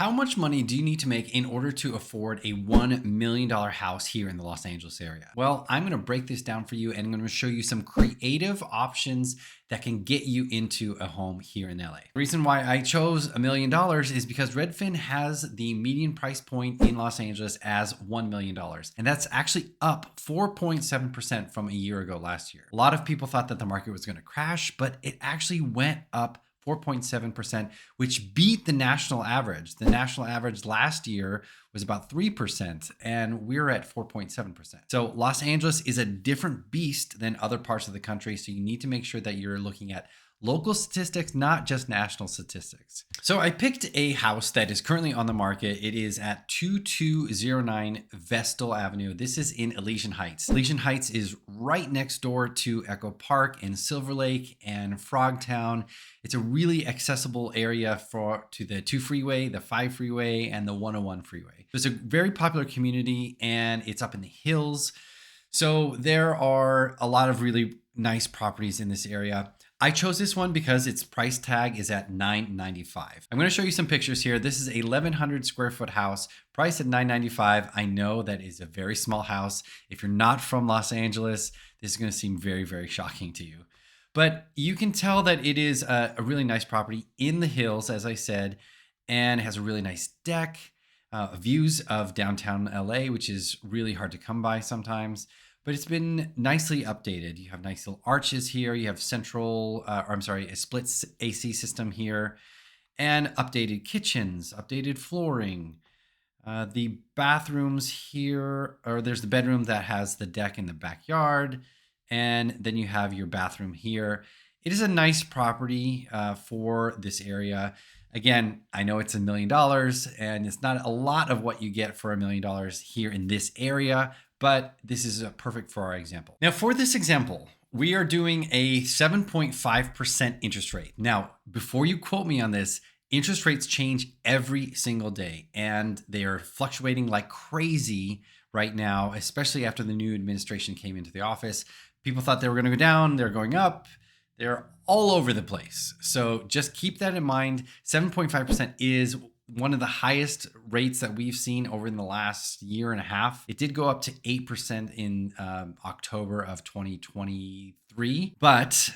How much money do you need to make in order to afford a $1 million house here in the Los Angeles area? Well, I'm going to break this down for you and I'm going to show you some creative options that can get you into a home here in LA. The reason why I chose $1 million is because Redfin has the median price point in Los Angeles as $1 million. And that's actually up 4.7% from a year ago last year. A lot of people thought that the market was going to crash, but it actually went up 4.7%, which beat the national average. The national average last year was about 3%, and we're at 4.7%. So Los Angeles is a different beast than other parts of the country. So you need to make sure that you're looking at local statistics, not just national statistics. So I picked a house that is currently on the market. It is at 2209 Vestal Avenue. This is in Elysian Heights. Elysian Heights is right next door to Echo Park and Silver Lake and Frogtown. It's a really accessible area to the 2 freeway, the 5 freeway, and the 101 freeway. It's a very popular community and it's up in the hills. So there are a lot of really nice properties in this area. I chose this one because its price tag is at $995. I'm going to show you some pictures here. This is a 1,100 square foot house priced at $995. I know that is a very small house. If you're not from Los Angeles, this is going to seem very, very shocking to you. But you can tell that it is a really nice property in the hills, as I said, and it has a really nice deck, views of downtown LA, which is really hard to come by sometimes. But it's been nicely updated. You have nice little arches here. You have a split AC system here, and updated kitchens, updated flooring. The bathrooms here, or there's the bedroom that has the deck in the backyard, and then you have your bathroom here. It is a nice property for this area. Again, I know it's $1 million, and it's not a lot of what you get for $1 million here in this area, but this is perfect for our example. Now, for this example, we are doing a 7.5% interest rate. Now, before you quote me on this, interest rates change every single day, and they are fluctuating like crazy right now, especially after the new administration came into the office. People thought they were going to go down, they're going up. They're all over the place. So just keep that in mind. 7.5% is one of the highest rates that we've seen over in the last year and a half. It did go up to 8% in October of 2023, but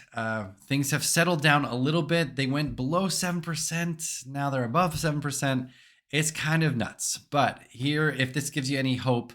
things have settled down a little bit. They went below 7%. Now they're above 7%. It's kind of nuts. But here, if this gives you any hope,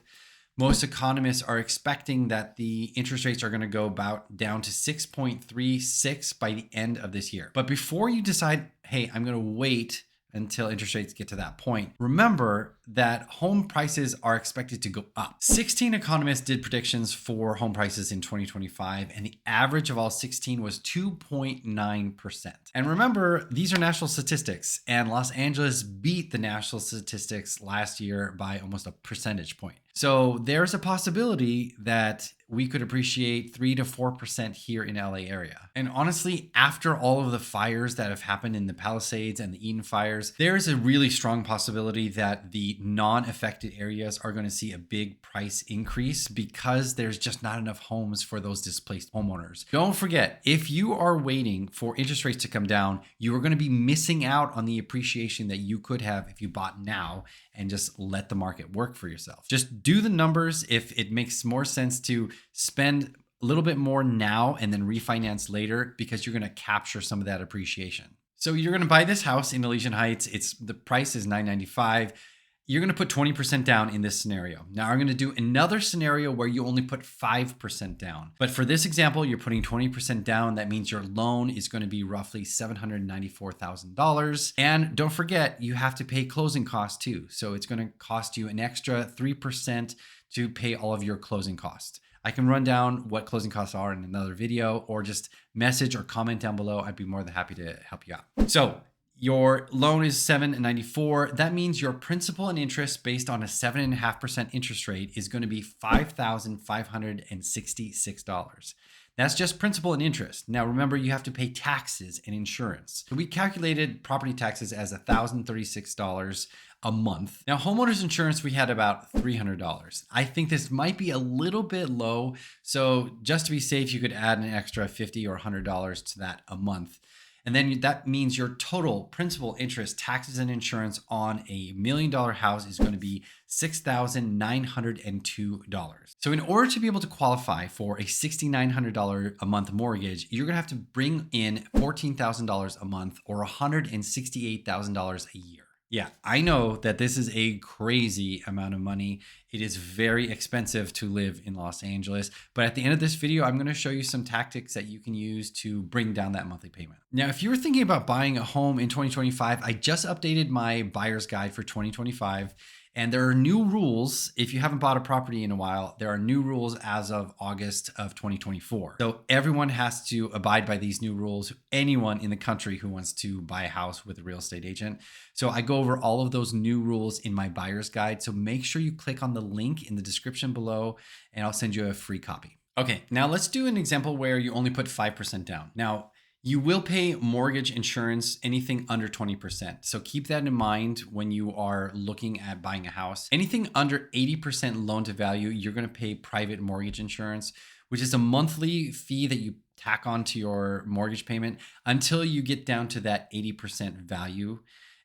most economists are expecting that the interest rates are going to go about down to 6.36 by the end of this year. But before you decide, hey, I'm going to wait until interest rates get to that point, remember that home prices are expected to go up. 16 economists did predictions for home prices in 2025, and the average of all 16 was 2.9%. And remember, these are national statistics, and Los Angeles beat the national statistics last year by almost a percentage point. So there's a possibility that we could appreciate 3 to 4% here in LA area. And honestly, after all of the fires that have happened in the Palisades and the Eden fires, there is a really strong possibility that the non-affected areas are going to see a big price increase because there's just not enough homes for those displaced homeowners. Don't forget, if you are waiting for interest rates to come down, you are going to be missing out on the appreciation that you could have if you bought now and just let the market work for yourself. Just do the numbers. If it makes more sense to spend a little bit more now and then refinance later, because you're going to capture some of that appreciation. So you're going to buy this house in Elysian Heights. The price is $995. You're going to put 20% down in this scenario. Now I'm going to do another scenario where you only put 5% down. But for this example, you're putting 20% down. That means your loan is going to be roughly $794,000. And don't forget, you have to pay closing costs too. So it's going to cost you an extra 3% to pay all of your closing costs. I can run down what closing costs are in another video, or just message or comment down below. I'd be more than happy to help you out. So your loan is $794. That means your principal and interest based on a 7.5% interest rate is going to be $5,566. That's just principal and interest. Now remember, you have to pay taxes and insurance. So we calculated property taxes as $1,036 a month. Now homeowners insurance, we had about $300. I think this might be a little bit low. So just to be safe, you could add an extra $50 or $100 to that a month. And then that means your total principal, interest, taxes, and insurance on a $1 million house is going to be $6,902. So in order to be able to qualify for a $6,900 a month mortgage, you're going to have to bring in $14,000 a month or $168,000 a year. Yeah, I know that this is a crazy amount of money. It is very expensive to live in Los Angeles. But at the end of this video, I'm going to show you some tactics that you can use to bring down that monthly payment. Now, if you were thinking about buying a home in 2025, I just updated my buyer's guide for 2025. And there are new rules. If you haven't bought a property in a while, there are new rules as of August of 2024. So everyone has to abide by these new rules. Anyone in the country who wants to buy a house with a real estate agent. So I go over all of those new rules in my buyer's guide. So make sure you click on the link in the description below and I'll send you a free copy. Okay, now let's do an example where you only put 5% down. Now, you will pay mortgage insurance anything under 20%. So keep that in mind when you are looking at buying a house. Anything under 80% loan to value, you're going to pay private mortgage insurance, which is a monthly fee that you tack onto your mortgage payment until you get down to that 80% value.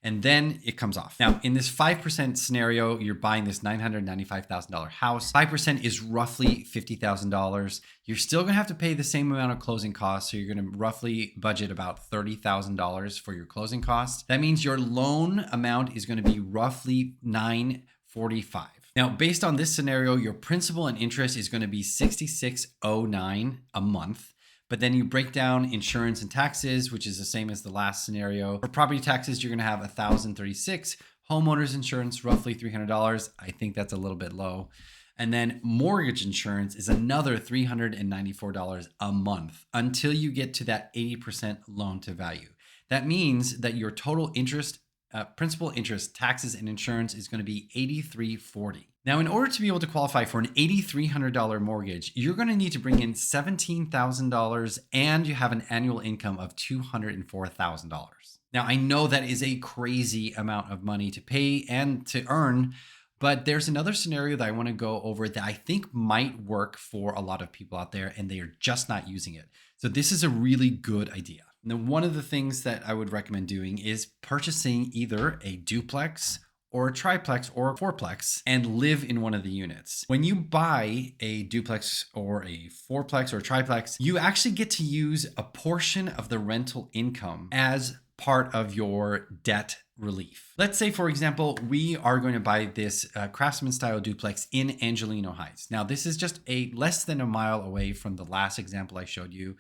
And then it comes off. Now, in this 5% scenario, you're buying this $995,000 house. 5% is roughly $50,000. You're still gonna have to pay the same amount of closing costs. So you're gonna roughly budget about $30,000 for your closing costs. That means your loan amount is gonna be roughly $945,000. Now, based on this scenario, your principal and interest is gonna be $6609 a month. But then you break down insurance and taxes, which is the same as the last scenario. For property taxes, you're going to have $1,036. Homeowners insurance, roughly $300. I think that's a little bit low. And then mortgage insurance is another $394 a month until you get to that 80% loan to value. That means that your total interest, principal, interest, taxes, and insurance is going to be $8,340. Now, in order to be able to qualify for an $8,300 mortgage, you're going to need to bring in $17,000 and you have an annual income of $204,000. Now, I know that is a crazy amount of money to pay and to earn, but there's another scenario that I want to go over that I think might work for a lot of people out there and they are just not using it. So this is a really good idea. Now, one of the things that I would recommend doing is purchasing either a duplex or a triplex or a fourplex and live in one of the units. When you buy a duplex or a fourplex or a triplex, you actually get to use a portion of the rental income as part of your debt relief. Let's say, for example, we are going to buy this craftsman style duplex in Angelino Heights. Now, this is just less than a mile away from the last example I showed you.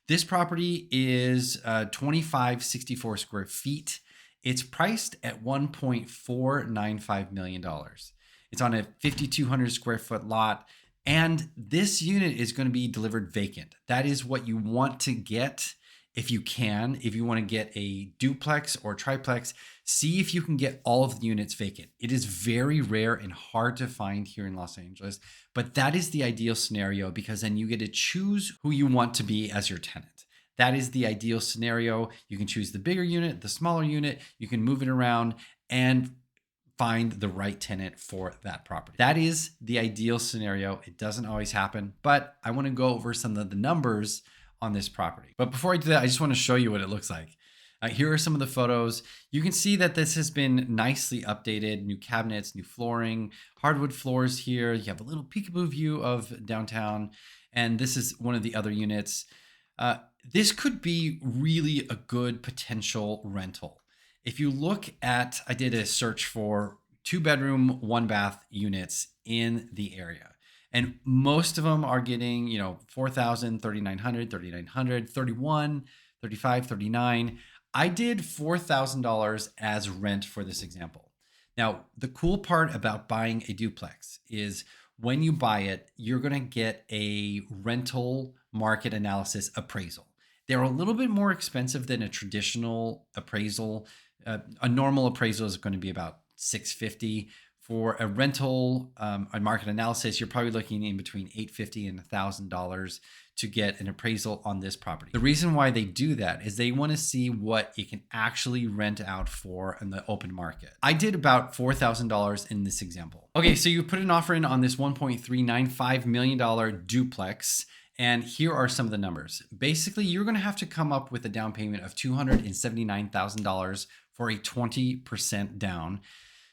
This property is 2,564 square feet. It's priced at $1.495 million. It's on a 5,200 square foot lot. And this unit is going to be delivered vacant. That is what you want to get if you can. If you want to get a duplex or triplex, see if you can get all of the units vacant. It is very rare and hard to find here in Los Angeles, but that is the ideal scenario because then you get to choose who you want to be as your tenant. That is the ideal scenario. You can choose the bigger unit, the smaller unit. You can move it around and find the right tenant for that property. That is the ideal scenario. It doesn't always happen, but I want to go over some of the numbers on this property. But before I do that, I just want to show you what it looks like. Here are some of the photos. You can see that this has been nicely updated. New cabinets, new flooring, hardwood floors here. You have a little peekaboo view of downtown. And this is one of the other units. This could be really a good potential rental. If you look at, I did a search for 2-bedroom, 1-bath units in the area. And most of them are getting, $4,000, $3,900, $3,900, $31,000, $35,000, $39,000. I did $4,000 as rent for this example. Now, the cool part about buying a duplex is when you buy it, you're going to get a rental market analysis appraisal. They're a little bit more expensive than a traditional appraisal. A normal appraisal is going to be about $650. For a rental, a market analysis, you're probably looking in between $850 and $1,000 to get an appraisal on this property. The reason why they do that is they want to see what it can actually rent out for in the open market. I did about $4,000 in this example. Okay, so you put an offer in on this $1.395 million duplex. And here are some of the numbers. Basically, you're going to have to come up with a down payment of $279,000 for a 20% down.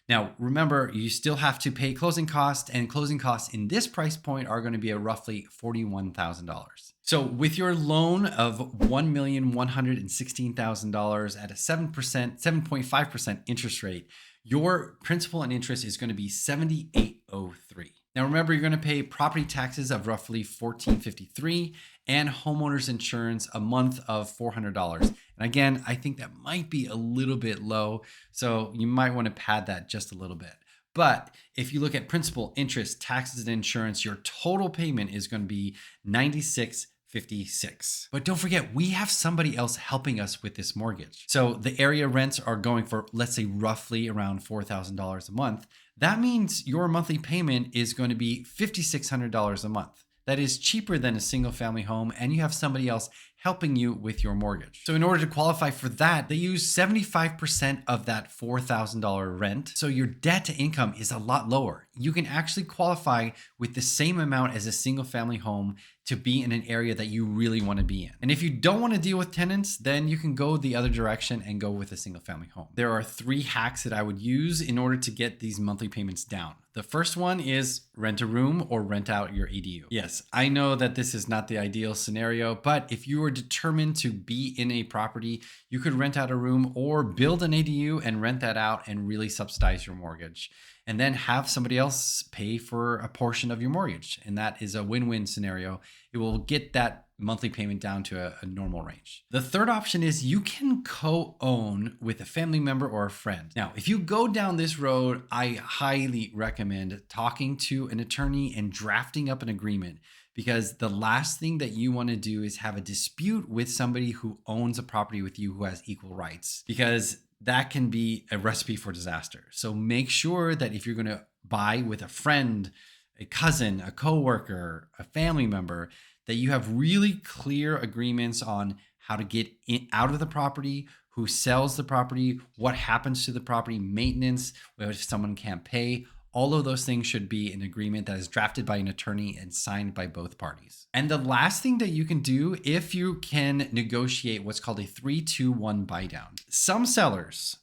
Now, remember, you still have to pay closing costs, and closing costs in this price point are going to be at roughly $41,000. So with your loan of $1,116,000 at a 7.5% interest rate, your principal and interest is going to be $7,803. Now remember, you're going to pay property taxes of roughly $1,453 and homeowners insurance a month of $400. And again, I think that might be a little bit low, so you might want to pad that just a little bit. But if you look at principal, interest, taxes, and insurance, your total payment is going to be $96.56. But don't forget, we have somebody else helping us with this mortgage. So the area rents are going for, let's say, roughly around $4,000 a month. That means your monthly payment is going to be $5,600 a month. That is cheaper than a single family home, and you have somebody else helping you with your mortgage. So in order to qualify for that, they use 75% of that $4,000 rent. So your debt to income is a lot lower. You can actually qualify with the same amount as a single family home to be in an area that you really want to be in. And if you don't want to deal with tenants, then you can go the other direction and go with a single family home. There are 3 hacks that I would use in order to get these monthly payments down. The first one is rent a room or rent out your ADU. Yes, I know that this is not the ideal scenario, but if you are determined to be in a property, you could rent out a room or build an ADU and rent that out and really subsidize your mortgage. And then have somebody else pay for a portion of your mortgage. And that is a win-win scenario. It will get that monthly payment down to a normal range. The third option is you can co-own with a family member or a friend. Now, if you go down this road, I highly recommend talking to an attorney and drafting up an agreement, because the last thing that you want to do is have a dispute with somebody who owns a property with you who has equal rights, because that can be a recipe for disaster. So make sure that if you're going to buy with a friend, a cousin, a coworker, a family member, that you have really clear agreements on how to get out of the property, who sells the property, what happens to the property, maintenance, if someone can't pay. All of those things should be an agreement that is drafted by an attorney and signed by both parties. And the last thing that you can do, if you can negotiate what's called a 3-2-1 buy down. Some sellers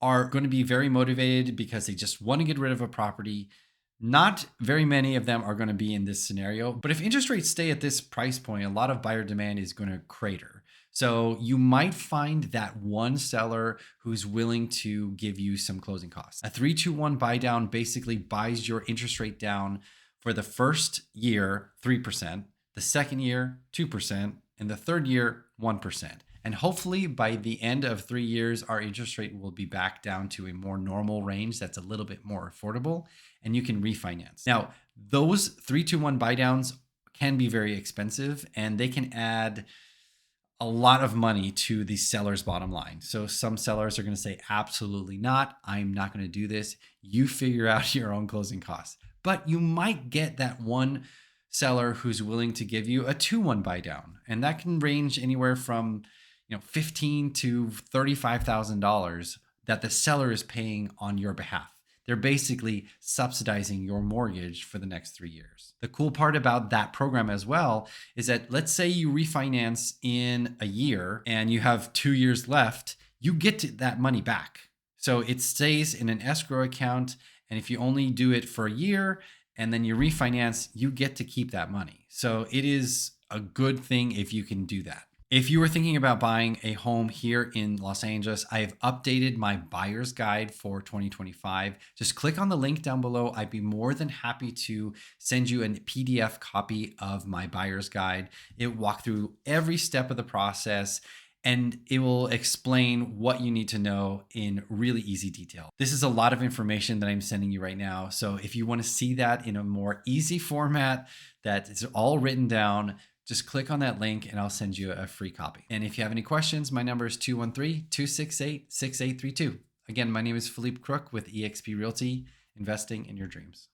are going to be very motivated because they just want to get rid of a property. Not very many of them are going to be in this scenario, but if interest rates stay at this price point, a lot of buyer demand is going to crater. So you might find that one seller who's willing to give you some closing costs. A 3-2-1 buy down basically buys your interest rate down for the first year, 3%, the second year, 2%, and the third year, 1%. And hopefully by the end of 3 years, our interest rate will be back down to a more normal range that's a little bit more affordable, and you can refinance. Now, those 3-2-1 buy downs can be very expensive, and they can add a lot of money to the seller's bottom line. So some sellers are going to say, absolutely not. I'm not going to do this. You figure out your own closing costs. But you might get that one seller who's willing to give you a 2-1 buy down. And that can range anywhere from $15,000 to $35,000 that the seller is paying on your behalf. They're basically subsidizing your mortgage for the next 3 years. The cool part about that program as well is that, let's say you refinance in a year and you have 2 years left, you get that money back. So it stays in an escrow account. And if you only do it for a year and then you refinance, you get to keep that money. So it is a good thing if you can do that. If you were thinking about buying a home here in Los Angeles, I have updated my buyer's guide for 2025. Just click on the link down below. I'd be more than happy to send you a PDF copy of my buyer's guide. It will walk through every step of the process, and it will explain what you need to know in really easy detail. This is a lot of information that I'm sending you right now. So if you want to see that in a more easy format that is all written down, just click on that link and I'll send you a free copy. And if you have any questions, my number is 213-268-6832. Again, my name is Felipecrook with eXp Realty, investing in your dreams.